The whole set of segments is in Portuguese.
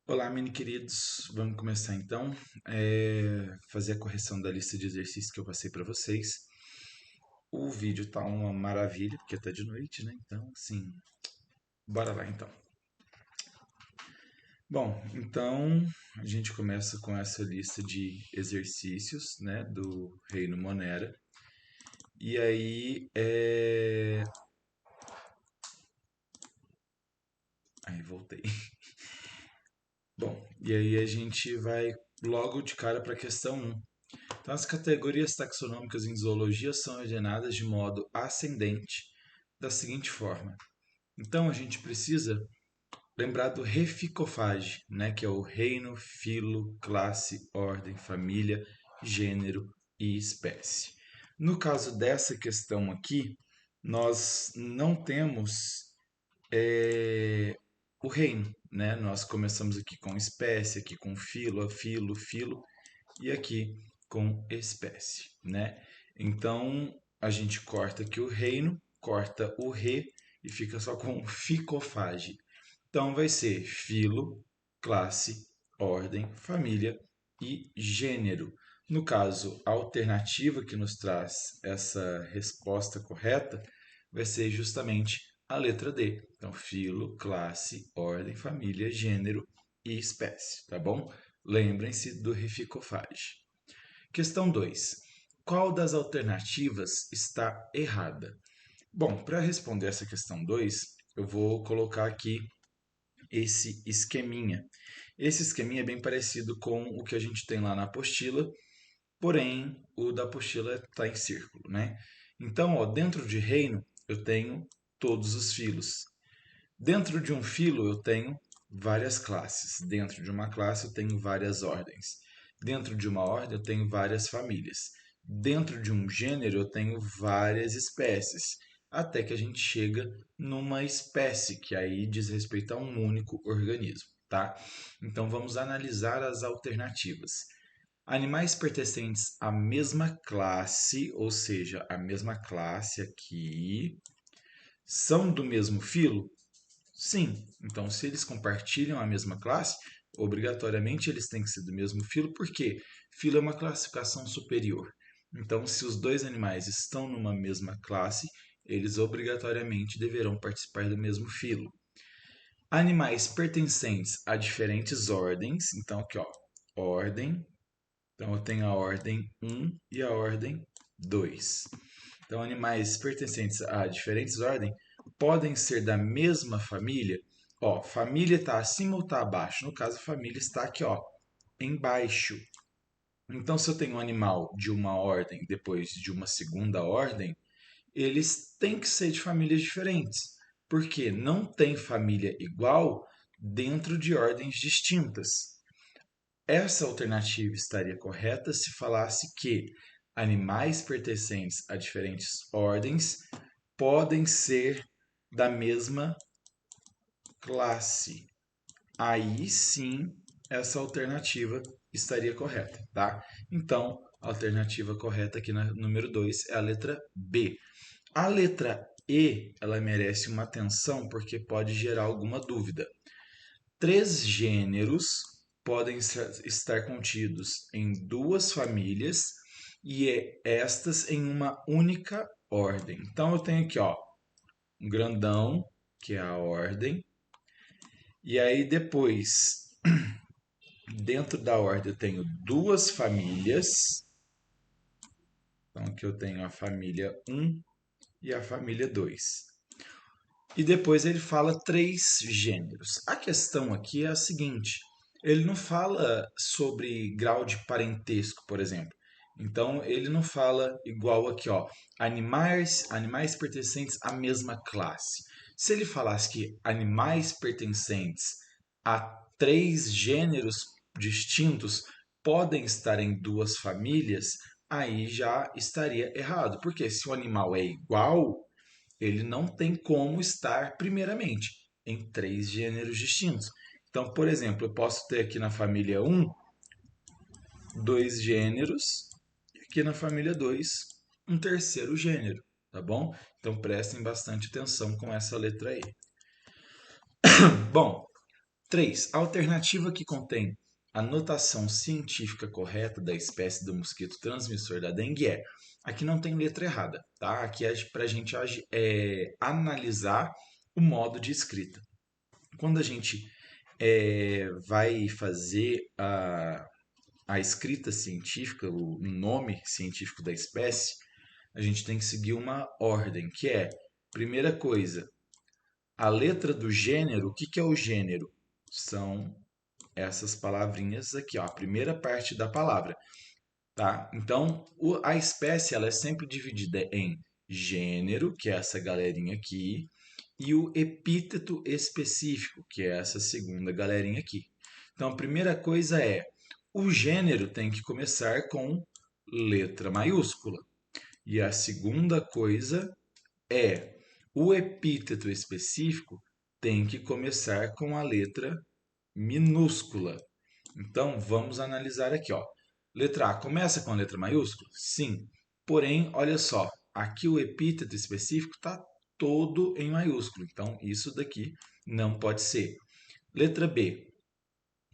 Olá, mini queridos. Vamos começar então. Fazer a correção da lista de exercícios que eu passei para vocês. O vídeo tá uma maravilha, porque tá de noite, né? Então, assim, bora lá então. Bom, então a gente começa com essa lista de exercícios, né, do Reino Monera. E aí, Aí voltei. Bom, e aí a gente vai logo de cara para a questão 1. Então, as categorias taxonômicas em zoologia são ordenadas de modo ascendente da seguinte forma. Então, a gente precisa lembrar do reficofage, né, que é o reino, filo, classe, ordem, família, gênero e espécie. No caso dessa questão aqui, nós não temos o reino, né? Nós começamos aqui com espécie, aqui com filo, filo, e aqui com espécie, né? Então a gente corta aqui o reino, corta o re e fica só com ficofage. Então vai ser filo, classe, ordem, família e gênero. No caso, a alternativa que nos traz essa resposta correta vai ser justamente a letra D. Então, filo, classe, ordem, família, gênero e espécie, tá bom? Lembrem-se do reficofage. Questão 2. Qual das alternativas está errada? Bom, para responder essa questão 2, eu vou colocar aqui esse esqueminha. Esse esqueminha é bem parecido com o que a gente tem lá na apostila, porém o da apostila está em círculo, né? Então, ó, dentro de reino eu tenho todos os filos. Dentro de um filo eu tenho várias classes. Dentro de uma classe eu tenho várias ordens. Dentro de uma ordem eu tenho várias famílias. Dentro de um gênero eu tenho várias espécies. Até que a gente chega numa espécie, que aí diz respeito a um único organismo, tá? Então vamos analisar as alternativas. Animais pertencentes à mesma classe, ou seja, a mesma classe aqui, são do mesmo filo? Sim. Então, se eles compartilham a mesma classe, obrigatoriamente eles têm que ser do mesmo filo, porque filo é uma classificação superior. Então, se os dois animais estão numa mesma classe, eles obrigatoriamente deverão participar do mesmo filo. Animais pertencentes a diferentes ordens, então aqui ó, ordem. Então eu tenho a ordem 1 e a ordem 2. Então, animais pertencentes a diferentes ordens podem ser da mesma família. Ó, família está acima ou está abaixo? No caso, a família está aqui, ó, embaixo. Então, se eu tenho um animal de uma ordem depois de uma segunda ordem, eles têm que ser de famílias diferentes, porque não tem família igual dentro de ordens distintas. Essa alternativa estaria correta se falasse que animais pertencentes a diferentes ordens podem ser da mesma classe. Aí sim, essa alternativa estaria correta, tá? Então, a alternativa correta aqui na número 2 é a letra B. A letra E, ela merece uma atenção porque pode gerar alguma dúvida. 3 gêneros podem estar contidos em duas famílias e estas em uma única ordem. Então eu tenho aqui, ó, um grandão, que é a ordem, e aí depois, dentro da ordem, eu tenho duas famílias. Então aqui eu tenho a família 1 e a família 2. E depois ele fala 3 gêneros. A questão aqui é a seguinte: ele não fala sobre grau de parentesco, por exemplo. Então ele não fala igual aqui, ó, animais pertencentes à mesma classe. Se ele falasse que animais pertencentes a 3 gêneros distintos podem estar em duas famílias, aí já estaria errado. Porque se o animal é igual, ele não tem como estar, primeiramente, em 3 gêneros distintos. Então, por exemplo, eu posso ter aqui na família 1 2 gêneros, e aqui na família 2 um terceiro gênero, tá bom? Então prestem bastante atenção com essa letra aí. Bom, 3. A alternativa que contém a notação científica correta da espécie do mosquito transmissor da dengue é. Aqui não tem letra errada, tá? Aqui é para a gente analisar o modo de escrita. Quando a gente vai fazer a escrita científica, o nome científico da espécie, a gente tem que seguir uma ordem, que é, primeira coisa, a letra do gênero. O que que é o gênero? São essas palavrinhas aqui, ó, a primeira parte da palavra, tá? Então, a espécie ela é sempre dividida em gênero, que é essa galerinha aqui, e o epíteto específico, que é essa segunda galerinha aqui. Então, a primeira coisa é, o gênero tem que começar com letra maiúscula. E a segunda coisa é, o epíteto específico tem que começar com a letra minúscula. Então, vamos analisar aqui, ó. Letra A começa com a letra maiúscula? Sim. Porém, olha só, aqui o epíteto específico está todo em maiúsculo. Então, isso daqui não pode ser. Letra B.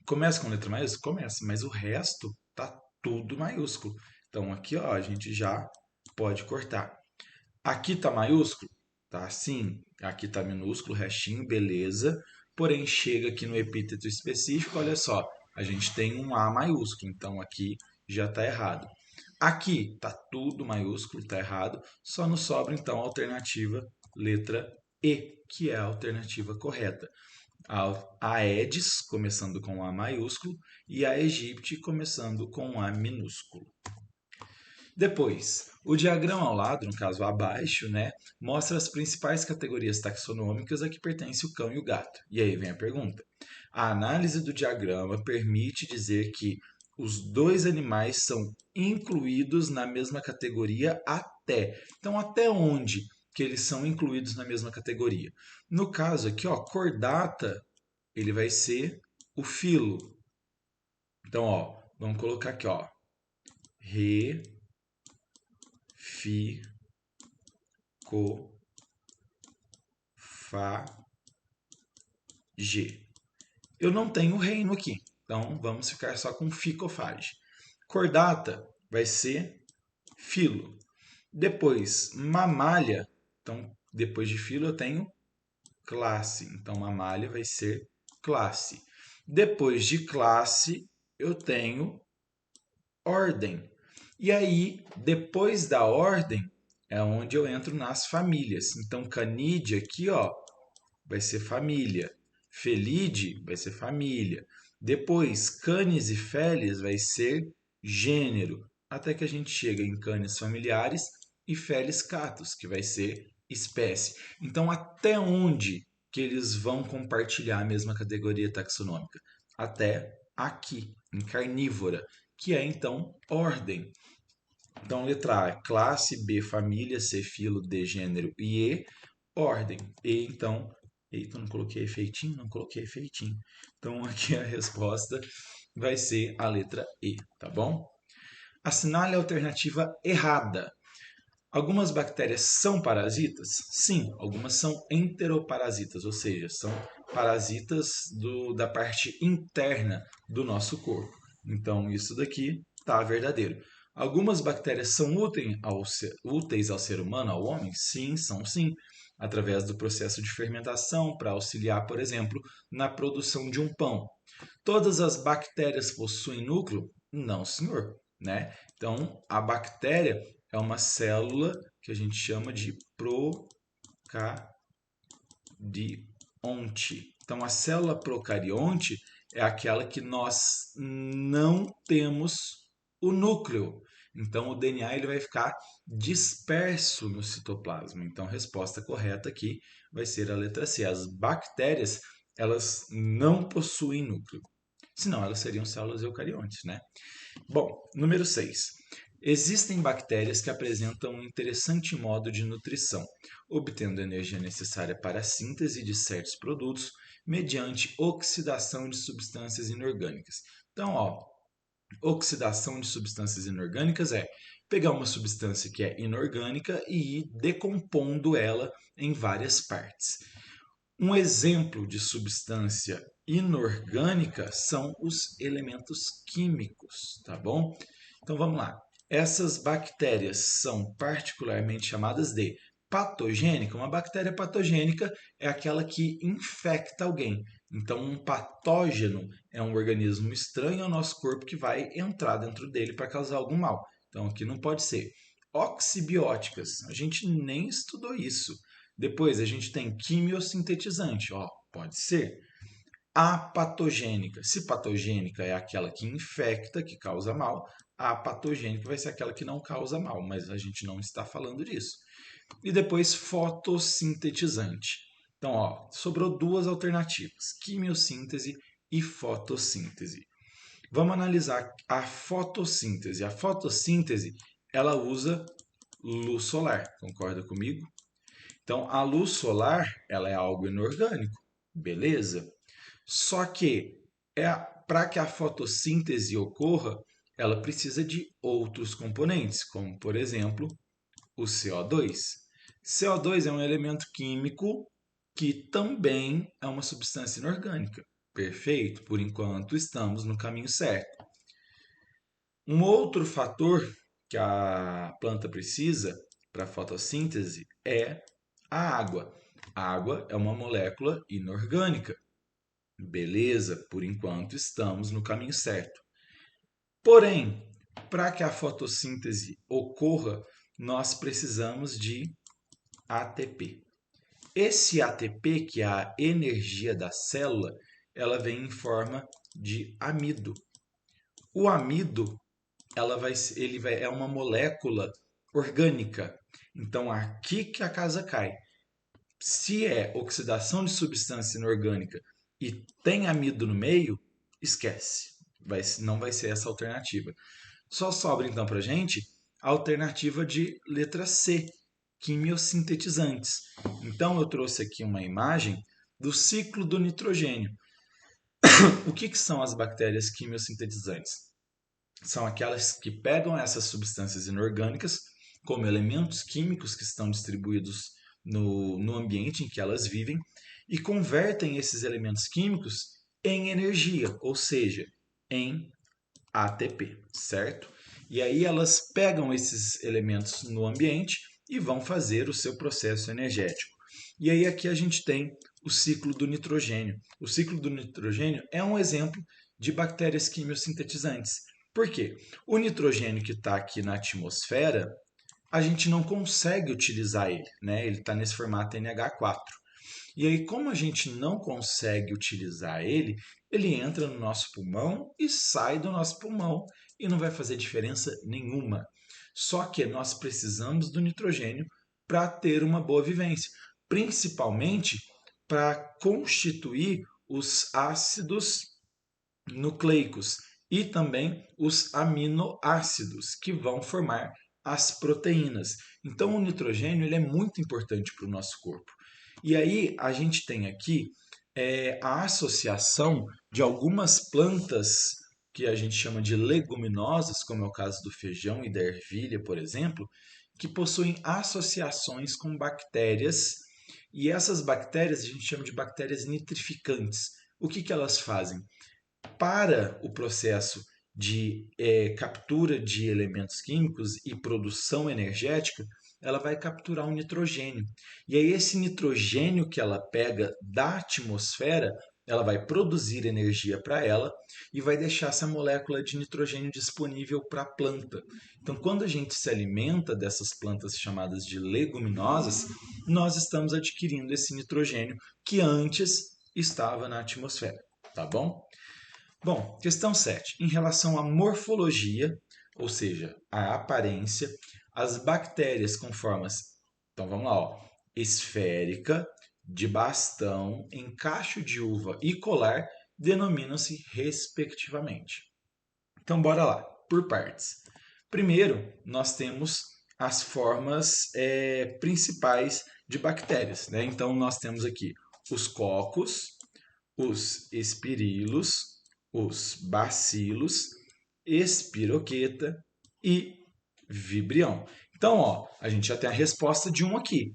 Começa com letra maiúscula? Começa, mas o resto está tudo maiúsculo. Então, aqui ó, a gente já pode cortar. Aqui está maiúsculo? Tá sim. Aqui está minúsculo, restinho, beleza. Porém, chega aqui no epíteto específico, olha só, a gente tem um A maiúsculo, então aqui já está errado. Aqui está tudo maiúsculo, está errado, só nos sobra então a alternativa letra E, que é a alternativa correta. A Aedes, começando com A maiúsculo, e a Aegypti, começando com A minúsculo. Depois, o diagrama ao lado, no caso abaixo, né, mostra as principais categorias taxonômicas a que pertence o cão e o gato. E aí vem a pergunta. A análise do diagrama permite dizer que os dois animais são incluídos na mesma categoria até. Então, até onde que eles são incluídos na mesma categoria? No caso aqui, ó, cordata, ele vai ser o filo. Então, ó, vamos colocar aqui, ó, Fi, Co, Fa, G. Eu não tenho reino aqui, então vamos ficar só com ficofage. Cordata vai ser filo. Depois, mamalha. Então, depois de filo eu tenho classe. Então, mamalha vai ser classe. Depois de classe, eu tenho ordem. E aí, depois da ordem, é onde eu entro nas famílias. Então, Canidia aqui, ó, vai ser família. Felide vai ser família. Depois, Canis e Felis vai ser gênero. Até que a gente chega em Canis familiares e Felis catus, que vai ser espécie. Então, até onde que eles vão compartilhar a mesma categoria taxonômica? Até aqui, em carnívora, que é então ordem. Então, letra A, classe, B, família, C, filo, D, gênero e E, ordem. E, então, eita, não coloquei efeitinho? Não coloquei efeitinho. Então, aqui a resposta vai ser a letra E, tá bom? Assinale a alternativa errada. Algumas bactérias são parasitas? Sim, algumas são enteroparasitas, ou seja, são parasitas da parte interna do nosso corpo. Então, isso daqui está verdadeiro. Algumas bactérias são úteis ao ser humano, ao homem? Sim, são sim. Através do processo de fermentação, para auxiliar, por exemplo, na produção de um pão. Todas as bactérias possuem núcleo? Não, senhor. Né? Então, a bactéria é uma célula que a gente chama de procarionte. Então, a célula procarionte é aquela que nós não temos o núcleo. Então, o DNA ele vai ficar disperso no citoplasma. Então, a resposta correta aqui vai ser a letra C. As bactérias, elas não possuem núcleo. Senão, elas seriam células eucariontes, né? Bom, número 6. Existem bactérias que apresentam um interessante modo de nutrição, obtendo a energia necessária para a síntese de certos produtos mediante oxidação de substâncias inorgânicas. Então, ó, oxidação de substâncias inorgânicas é pegar uma substância que é inorgânica e ir decompondo ela em várias partes. Um exemplo de substância inorgânica são os elementos químicos, tá bom? Então vamos lá. Essas bactérias são particularmente chamadas de patogênica. Uma bactéria patogênica é aquela que infecta alguém. Então, um patógeno é um organismo estranho ao nosso corpo que vai entrar dentro dele para causar algum mal. Então, aqui não pode ser. Oxibióticas, a gente nem estudou isso. Depois, a gente tem quimiosintetizante, ó, pode ser. Apatogênica, se patogênica é aquela que infecta, que causa mal, a apatogênica vai ser aquela que não causa mal, mas a gente não está falando disso. E depois fotossintetizante. Então, ó, sobrou duas alternativas, quimiossíntese e fotossíntese. Vamos analisar a fotossíntese. A fotossíntese, ela usa luz solar, concorda comigo? Então, a luz solar, ela é algo inorgânico, beleza? Só que para que a fotossíntese ocorra, ela precisa de outros componentes, como por exemplo o CO2. CO2 é um elemento químico que também é uma substância inorgânica. Perfeito? Por enquanto estamos no caminho certo. Um outro fator que a planta precisa para a fotossíntese é a água. A água é uma molécula inorgânica. Beleza, por enquanto estamos no caminho certo. Porém, para que a fotossíntese ocorra, nós precisamos de ATP. Esse ATP, que é a energia da célula, ela vem em forma de amido. O amido, é uma molécula orgânica. Então, aqui que a casa cai. Se é oxidação de substância inorgânica e tem amido no meio, esquece. Não vai ser essa alternativa. Só sobra então para a gente a alternativa de letra C, quimiosintetizantes. Então eu trouxe aqui uma imagem do ciclo do nitrogênio. O que são as bactérias quimiosintetizantes? São aquelas que pegam essas substâncias inorgânicas como elementos químicos que estão distribuídos no ambiente em que elas vivem e convertem esses elementos químicos em energia, ou seja, em ATP, certo? E aí elas pegam esses elementos no ambiente e vão fazer o seu processo energético. E aí aqui a gente tem o ciclo do nitrogênio. O ciclo do nitrogênio é um exemplo de bactérias quimiosintetizantes. Por quê? O nitrogênio que está aqui na atmosfera, a gente não consegue utilizar ele, né? Ele está nesse formato NH4. E aí, como a gente não consegue utilizar ele, ele entra no nosso pulmão e sai do nosso pulmão e não vai fazer diferença nenhuma. Só que nós precisamos do nitrogênio para ter uma boa vivência, principalmente para constituir os ácidos nucleicos e também os aminoácidos que vão formar as proteínas. Então, o nitrogênio ele é muito importante para o nosso corpo. E aí, a gente tem aqui a associação de algumas plantas que a gente chama de leguminosas, como é o caso do feijão e da ervilha, por exemplo, que possuem associações com bactérias. E essas bactérias a gente chama de bactérias nitrificantes. O que elas fazem? Para o processo de captura de elementos químicos e produção energética, ela vai capturar um nitrogênio. E aí esse nitrogênio que ela pega da atmosfera, ela vai produzir energia para ela e vai deixar essa molécula de nitrogênio disponível para a planta. Então, quando a gente se alimenta dessas plantas chamadas de leguminosas, nós estamos adquirindo esse nitrogênio que antes estava na atmosfera, tá bom? Bom, questão 7. Em relação à morfologia, ou seja, a aparência, as bactérias com formas, então vamos lá, ó, esférica, de bastão, encaixo de uva e colar, denominam-se respectivamente. Então, bora lá, por partes. Primeiro, nós temos as formas principais de bactérias, né? Então, nós temos aqui os cocos, os espirilos, os bacilos, espiroqueta e vibrião. Então, ó, a gente já tem a resposta de um aqui.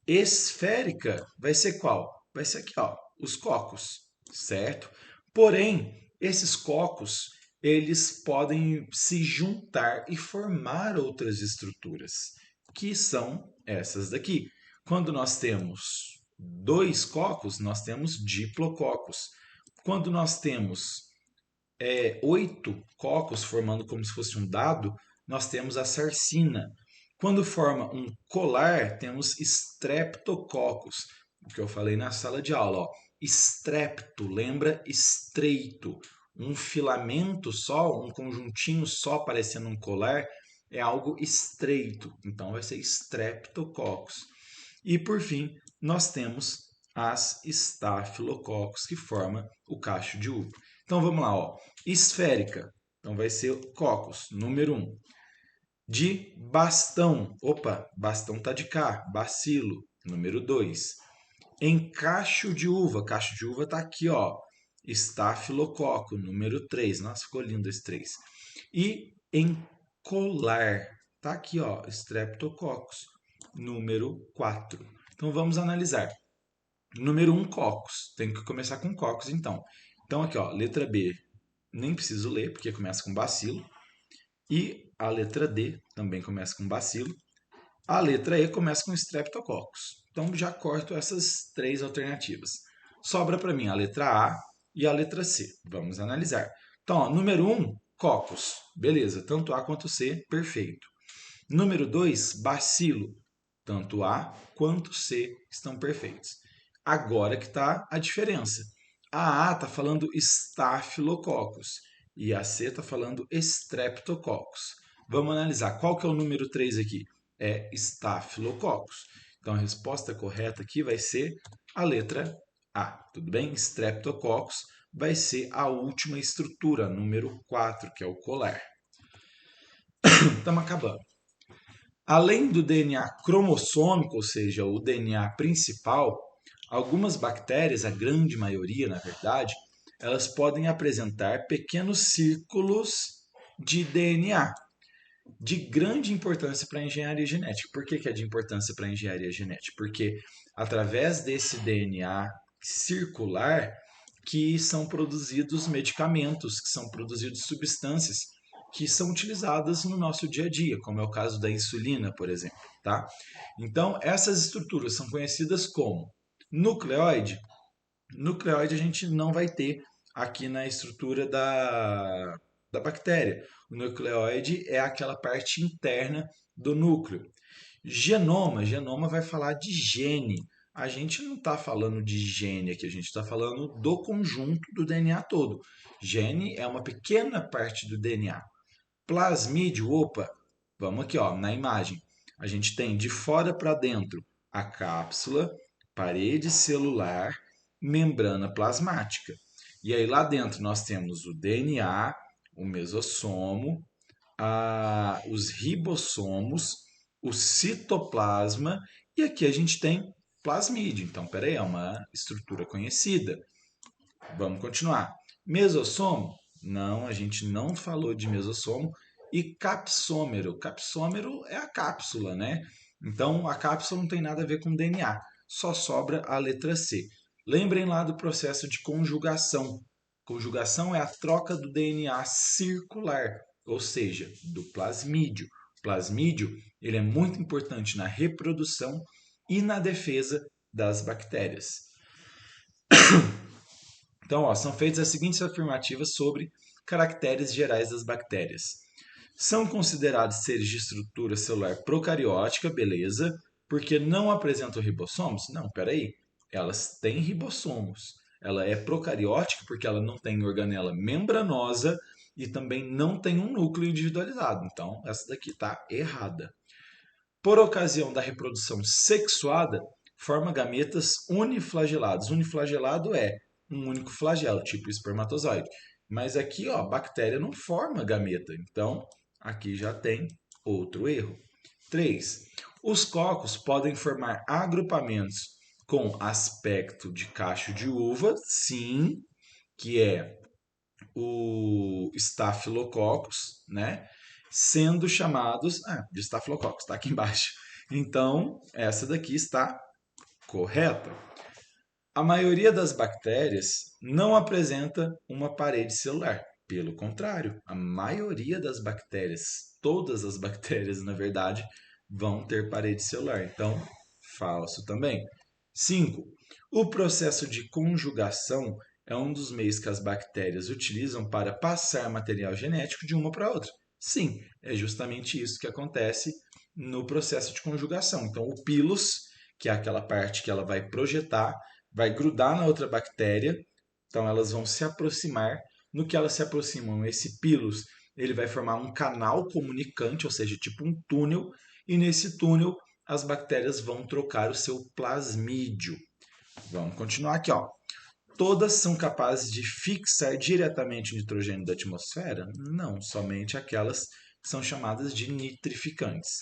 Esférica vai ser qual? Vai ser aqui, ó, os cocos, certo? Porém, esses cocos, eles podem se juntar e formar outras estruturas, que são essas daqui. Quando nós temos 2 cocos, nós temos diplococos. Quando nós temos 8 cocos formando como se fosse um dado, nós temos a sarcina. Quando forma um colar, temos streptococcus, o que eu falei na sala de aula. Ó. Strepto, lembra estreito. Um filamento só, um conjuntinho só parecendo um colar, é algo estreito. Então vai ser streptococcus. E por fim, nós temos as estafilococcus, que forma o cacho de uva. Então vamos lá, ó. Esférica. Então vai ser cocos, número 1. De bastão. Opa, bastão tá de cá. Bacilo, número 2. Em cacho de uva. Cacho de uva tá aqui, ó. Estafilococo, número 3. Nossa, ficou lindo esse 3. E em colar. Tá aqui, ó. Streptococcus, número 4. Então vamos analisar. Número 1, cocos. Tem que começar com cocos, então. Então aqui, ó, letra B, nem preciso ler, porque começa com bacilo. E a letra D também começa com bacilo. A letra E começa com streptococcus. Então já corto essas 3 alternativas. Sobra para mim a letra A e a letra C. Vamos analisar. Então, ó, número 1, cocos. Beleza, tanto A quanto C, perfeito. Número 2, bacilo. Tanto A quanto C estão perfeitos. Agora que está a diferença. A A está falando Staphylococcus e a C está falando Streptococcus. Vamos analisar qual que é o número 3 aqui. É Staphylococcus. Então a resposta correta aqui vai ser a letra A. Tudo bem? Streptococcus vai ser a última estrutura, número 4, que é o colar. Estamos acabando. Além do DNA cromossômico, ou seja, o DNA principal, algumas bactérias, a grande maioria, na verdade, elas podem apresentar pequenos círculos de DNA de grande importância para a engenharia genética. Por que é de importância para a engenharia genética? Porque através desse DNA circular que são produzidos medicamentos, que são produzidos substâncias que são utilizadas no nosso dia a dia, como é o caso da insulina, por exemplo, tá? Então, essas estruturas são conhecidas como nucleóide. Nucleóide a gente não vai ter aqui na estrutura da bactéria. O nucleóide é aquela parte interna do núcleo. Genoma vai falar de gene. A gente não está falando de gene aqui, a gente está falando do conjunto do DNA todo. Gene é uma pequena parte do DNA. Plasmídio, opa, vamos aqui ó, na imagem. A gente tem de fora para dentro a cápsula, parede celular, membrana plasmática. E aí lá dentro nós temos o DNA, o mesossomo, os ribossomos, o citoplasma e aqui a gente tem plasmídio. Então, peraí, é uma estrutura conhecida. Vamos continuar. Mesossomo? Não, a gente não falou de mesossomo. E capsômero? Capsômero é a cápsula, né? Então, a cápsula não tem nada a ver com DNA. Só sobra a letra C. Lembrem lá do processo de conjugação. Conjugação é a troca do DNA circular, ou seja, do plasmídio. O plasmídio ele é muito importante na reprodução e na defesa das bactérias. Então, ó, são feitas as seguintes afirmativas sobre caracteres gerais das bactérias. São considerados seres de estrutura celular procariótica, beleza, porque não apresentam ribossomos? Não, peraí. Elas têm ribossomos. Ela é procariótica porque ela não tem organela membranosa e também não tem um núcleo individualizado. Então, essa daqui está errada. Por ocasião da reprodução sexuada, forma gametas uniflagelados. Uniflagelado é um único flagelo, tipo espermatozoide. Mas aqui, ó, bactéria não forma gameta. Então, aqui já tem outro erro. 3. Os cocos podem formar agrupamentos com aspecto de cacho de uva, sim, que é o Staphylococcus, né? Sendo chamados de Staphylococcus, está aqui embaixo. Então, essa daqui está correta. A maioria das bactérias não apresenta uma parede celular. Pelo contrário, a maioria das bactérias, todas as bactérias, na verdade, vão ter parede celular. Então, falso também. 5. O processo de conjugação é um dos meios que as bactérias utilizam para passar material genético de uma para outra. Sim, é justamente isso que acontece no processo de conjugação. Então, o pilus, que é aquela parte que ela vai projetar, vai grudar na outra bactéria, então elas vão se aproximar. No que elas se aproximam, esse pilus ele vai formar um canal comunicante, ou seja, tipo um túnel, e nesse túnel as bactérias vão trocar o seu plasmídio. Vamos continuar aqui, ó. Todas são capazes de fixar diretamente o nitrogênio da atmosfera? Não, somente aquelas que são chamadas de nitrificantes.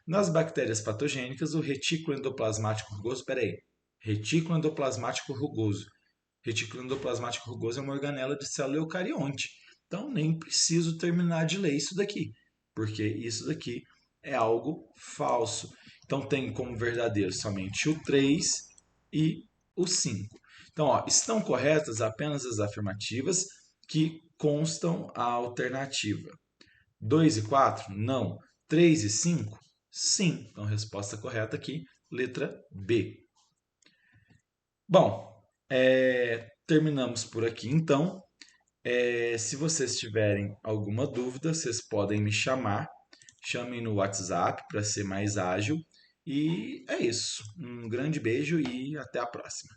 Nas bactérias patogênicas, o retículo endoplasmático rugoso, peraí, retículo endoplasmático rugoso. Retículo endoplasmático rugoso é uma organela de célula eucarionte. Então, nem preciso terminar de ler isso daqui, porque isso daqui é algo falso. Então, tem como verdadeiro somente o 3 e o 5. Então, ó, estão corretas apenas as afirmativas que constam a alternativa. 2 e 4? Não. 3 e 5? Sim. Então, resposta correta aqui, letra B. Bom, terminamos por aqui então. Se vocês tiverem alguma dúvida, vocês podem me chamar. Chamem no WhatsApp para ser mais ágil. E é isso. Um grande beijo e até a próxima.